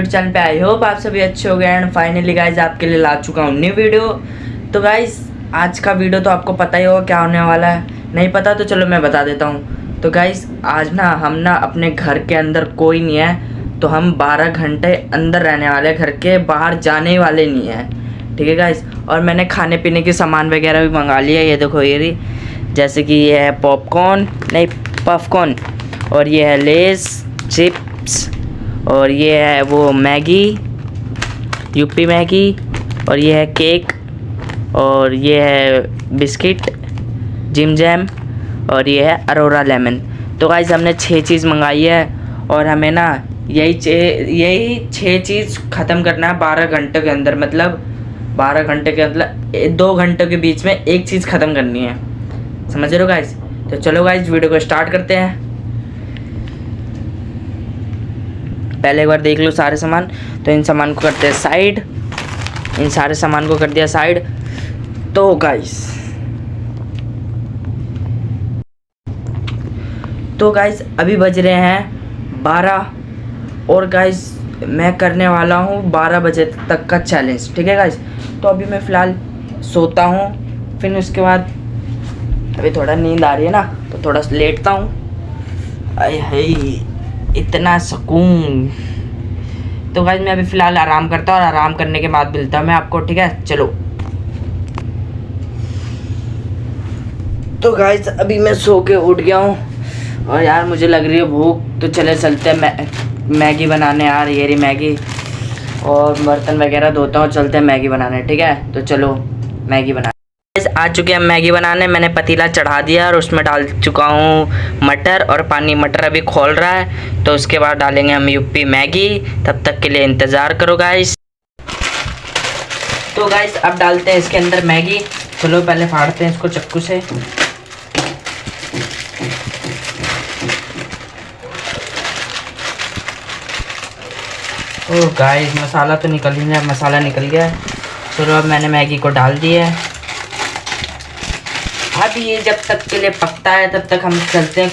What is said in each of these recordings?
Channel पे I hope आप सभी अच्छे हो गए एंड फाइनली गाइज आपके लिए ला चुका हूँ न्यू वीडियो। तो गाइज आज का वीडियो तो आपको पता ही होगा क्या होने वाला है, नहीं पता तो चलो मैं बता देता हूँ। तो गाइज आज ना हम अपने घर के अंदर कोई नहीं है, तो हम 12 घंटे अंदर रहने वाले हैं, घर के बाहर जाने वाले नहीं हैं, ठीक है गाइज। और मैंने खाने पीने के सामान वगैरह भी मंगा लिया, ये देखो ये रही, जैसे कि ये है पॉपकॉर्न नहीं पॉपकॉर्न, और ये है लेस चिप्स, और ये है वो मैगी यूपी मैगी, और ये है केक, और ये है बिस्किट जिम जैम, और ये है अरोरा लेमन। तो गाइस हमने 6 चीज़ मंगाई है और हमें ना यही 6 चीज़ ख़त्म करना है 12 घंटे के अंदर। मतलब 12 घंटे के अंदर 2 घंटे के बीच में एक चीज़ ख़त्म करनी है, समझ रहे हो गाइस। तो चलो गाइस वीडियो को स्टार्ट करते हैं। पहले एक बार देख लो सारे सामान, तो इन सामान को करते हैं साइड, इन सारे सामान को कर दिया साइड। तो गाइस अभी बज रहे हैं 12 और गाइस मैं करने वाला हूँ 12 बजे तक का चैलेंज, ठीक है गाइस। तो अभी मैं फ़िलहाल सोता हूँ, फिर उसके बाद अभी थोड़ा नींद आ रही है ना, तो थोड़ा लेटता हूँ। आए हाय इतना सुकून। तो गाइस मैं अभी फ़िलहाल आराम करता हूँ और आराम करने के बाद मिलता हूँ मैं आपको, ठीक है। चलो तो गाइस अभी मैं सो के उठ गया हूँ और यार मुझे लग रही है भूख, तो चले चलते हैं मैगी बनाने यार। ये रही मैगी, और बर्तन वगैरह धोता हूँ, चलते हैं मैगी बनाने, ठीक है। तो चलो मैगी बना आ चुके हैं मैगी बनाने। मैंने पतीला चढ़ा दिया और उसमें डाल चुका हूँ मटर और पानी। मटर अभी खोल रहा है, तो उसके बाद डालेंगे हम यूपी मैगी। तब तक के लिए इंतज़ार करो गाइस। तो गाइस अब डालते हैं इसके अंदर मैगी। चलो पहले फाड़ते हैं इसको चाकू से। ओह गाइस मसाला तो निकल ही नहीं, मसाला निकल गया। चलो अब मैंने मैगी को डाल दिया है। अब ये जब तक के लिए पकता है तब तक हम चलते हैं।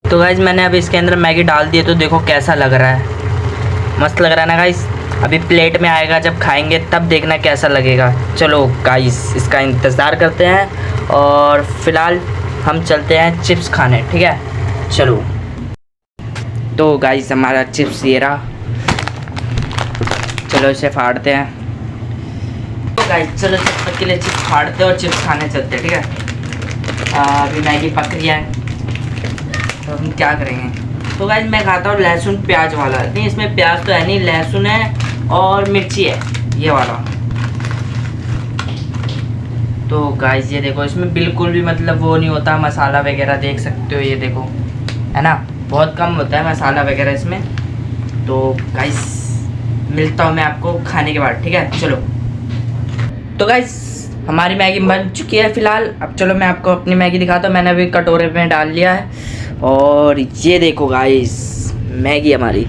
तो गाइस मैंने अभी इसके अंदर मैगी डाल दी है, तो देखो कैसा लग रहा है, मस्त लग रहा है ना गाइस। अभी प्लेट में आएगा जब खाएंगे तब देखना कैसा लगेगा। चलो गाइस इसका इंतज़ार करते हैं और फिलहाल हम चलते हैं चिप्स खाने, ठीक है। चलो तो गाइस हमारा चिप्स ये रहा, चलो इसे फाड़ते हैं। तो गाइस चलो जब तक के लिए चिप्स फाड़ते हैं और चिप्स खाने चलते हैं, ठीक है। अभी मैगी पक रही है, तो हम क्या करेंगे। तो गाइस मैं खाता हूँ लहसुन प्याज वाला, नहीं इसमें प्याज तो है नहीं, लहसुन है और मिर्ची है ये वाला। तो गाइस ये देखो इसमें बिल्कुल भी मतलब वो नहीं होता मसाला वगैरह, देख सकते हो ये देखो, है ना, बहुत कम होता है मसाला वगैरह इसमें। तो गाइस मिलता हूँ मैं आपको खाने के बाद, ठीक है। चलो तो गाइस हमारी मैगी बन चुकी है फ़िलहाल। अब चलो मैं आपको अपनी मैगी दिखाता हूँ। मैंने अभी कटोरे में डाल लिया है और ये देखो गाइस मैगी हमारी,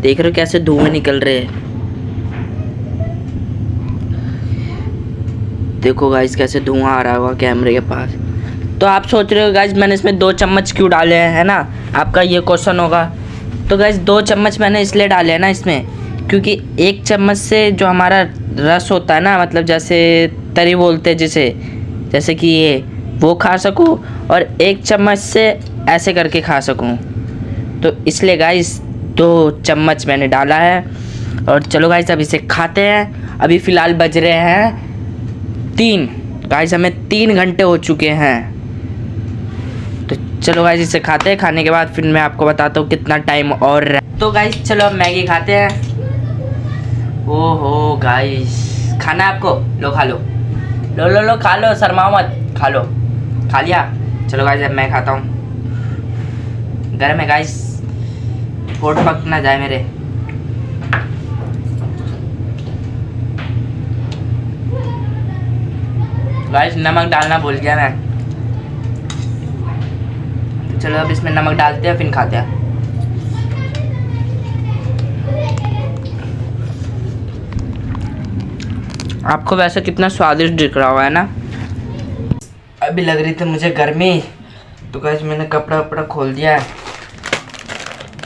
देख रहे हो कैसे धुएं निकल रहे हैं। देखो गाइस कैसे धुआं आ रहा होगा कैमरे के पास। तो आप सोच रहे हो गाइस मैंने इसमें 2 चम्मच क्यों डाले हैं, है ना, आपका ये क्वेश्चन होगा। तो गाइस 2 चम्मच मैंने इसलिए डाले हैं ना इसमें, क्योंकि 1 चम्मच से जो हमारा रस होता है ना, मतलब जैसे तरी बोलते हैं जिसे, जैसे कि ये वो खा सकूं, और 1 चम्मच से ऐसे करके खा सकूं। तो इसलिए गाइस 2 चम्मच मैंने डाला है। और चलो गाइस अब इसे खाते हैं। अभी फ़िलहाल बज रहे हैं 3 गाइस, हमें 3 घंटे हो चुके हैं। तो चलो गाइस इसे खाते हैं, खाने के बाद फिर मैं आपको बताता हूँ कितना टाइम और रहा। तो गाइस चलो अब मैगी खाते हैं। ओहो गाइस खाना आपको, लो खा लो, लो लो लो खा लो, शर्माओ मत, खा लो। खा लिया। चलो गाइस अब मैं खाता हूँ। गर्म है गाइस, होठ पक ना जाए मेरे। गाइस नमक डालना भूल गया मैं, तो चलो अब इसमें नमक डालते हैं फिर खाते हैं। आपको वैसे कितना स्वादिष्ट दिख रहा हुआ है ना। अभी लग रही थी मुझे गर्मी, तो गाइस मैंने कपड़ा वपड़ा खोल दिया है।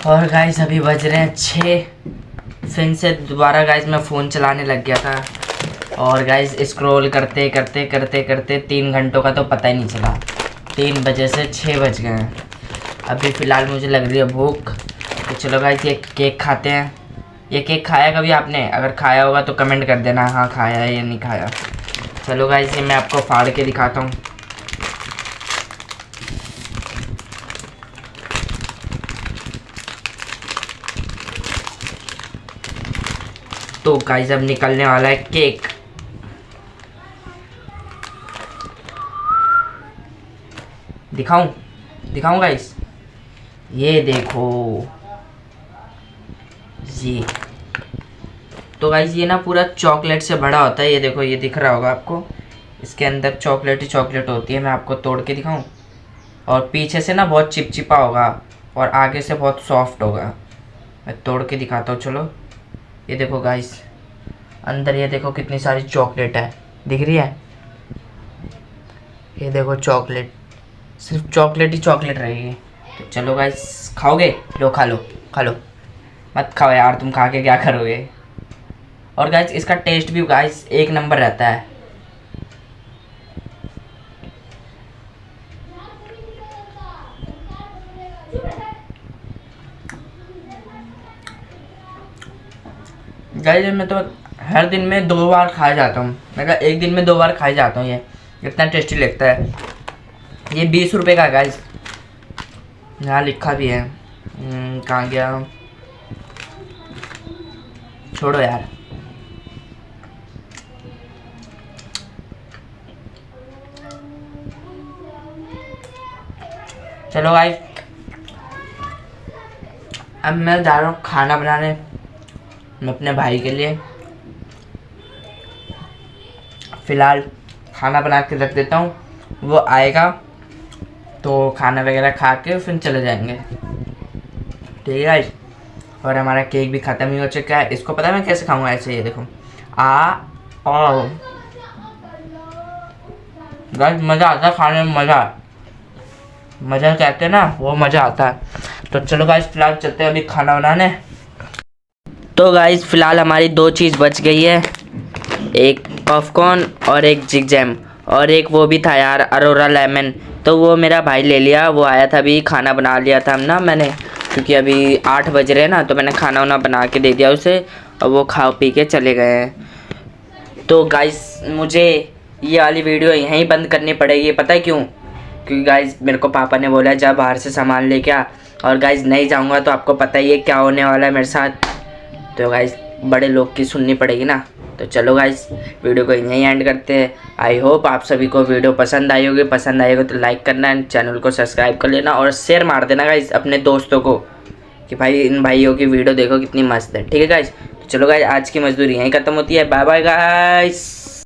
और गाइस अभी बज रहे हैं 6, फिर से दोबारा गाइस मैं फ़ोन चलाने लग गया था और गाइस स्क्रॉल करते करते करते करते 3 घंटों का तो पता ही नहीं चला। 3 बजे से 6 बज गए हैं। अभी फ़िलहाल मुझे लग रही है भूख, तो चलो गाइस ये केक खाते हैं। ये केक खाया कभी आपने? अगर खाया होगा तो कमेंट कर देना हाँ खाया है या नहीं खाया। चलो गाइस ये मैं आपको फाड़ के दिखाता हूँ। तो गाइस अब निकलने वाला है केक। दिखाऊं गाइस, ये देखो ये। तो गाइस ये ना पूरा चॉकलेट से बड़ा होता है। ये देखो, ये दिख रहा होगा आपको, इसके अंदर चॉकलेट ही चॉकलेट होती है। मैं आपको तोड़ के दिखाऊं? और पीछे से ना बहुत चिपचिपा होगा और आगे से बहुत सॉफ्ट होगा। मैं तोड़ के दिखाता हूँ, चलो। ये देखो गाइस, अंदर ये देखो कितनी सारी चॉकलेट है, दिख रही है? ये देखो चॉकलेट, सिर्फ चॉकलेट ही चॉकलेट रहेगी। तो चलो गाइस, खाओगे? लो खा लो, खा लो। मत खाओ यार, तुम खा के क्या करोगे? और गाइस इसका टेस्ट भी गाइस 1 नंबर रहता है। गाइस मैं तो हर दिन में 2 बार खा जाता हूँ। मैं कहा 1 दिन में 2 बार खाई जाता हूँ। ये इतना टेस्टी लगता है। ये 20 रुपये का गाइस, यहाँ लिखा भी है। कहाँ गया? छोड़ो यार। चलो गाइस अब मैं जा रहा हूँ खाना बनाने मैं अपने भाई के लिए। फ़िलहाल खाना बना के रख देता हूँ, वो आएगा तो खाना वगैरह खा के फिर चले जाएंगे, ठीक है गाइस। और हमारा केक भी ख़त्म ही हो चुका है। इसको पता है मैं कैसे खाऊंगा? ऐसे, ये देखो और गाइस मज़ा आता है खाने में। मज़ा कहते हैं ना, वो मज़ा आता है। तो चलो गाइस फिलहाल चलते हैं अभी खाना बनाने। तो गाइस फिलहाल हमारी 2 चीज़ बच गई है, एक पॉपकॉर्न और एक जिग जैम, और एक वो भी था यार अरोरा लेमन। तो वो मेरा भाई ले लिया, वो आया था अभी, खाना बना लिया था ना मैंने, क्योंकि अभी 8 बज रहे हैं ना, तो मैंने खाना वाना बना के दे दिया उसे और वो खा पी के चले गए हैं। तो गाइस मुझे ये वाली वीडियो यहीं बंद करनी पड़ेगी, पता है क्यों? क्योंकि गाइस मेरे को पापा ने बोला जा बाहर से सामान लेके आ, और गाइस नहीं जाऊंगा तो आपको पता ही है क्या होने वाला है मेरे साथ। तो गाइस बड़े लोग की सुननी पड़ेगी ना। तो चलो गाइस वीडियो को यहीं एंड करते हैं। आई होप आप सभी को वीडियो पसंद आई होगी। पसंद आई होगी तो लाइक करना, चैनल को सब्सक्राइब कर लेना और शेयर मार देना गाइस अपने दोस्तों को कि भाई इन भाइयों की वीडियो देखो कितनी मस्त है, ठीक है गाइस। तो चलो गाइस आज की मजदूरी यहीं ख़त्म होती है। Bye bye guys.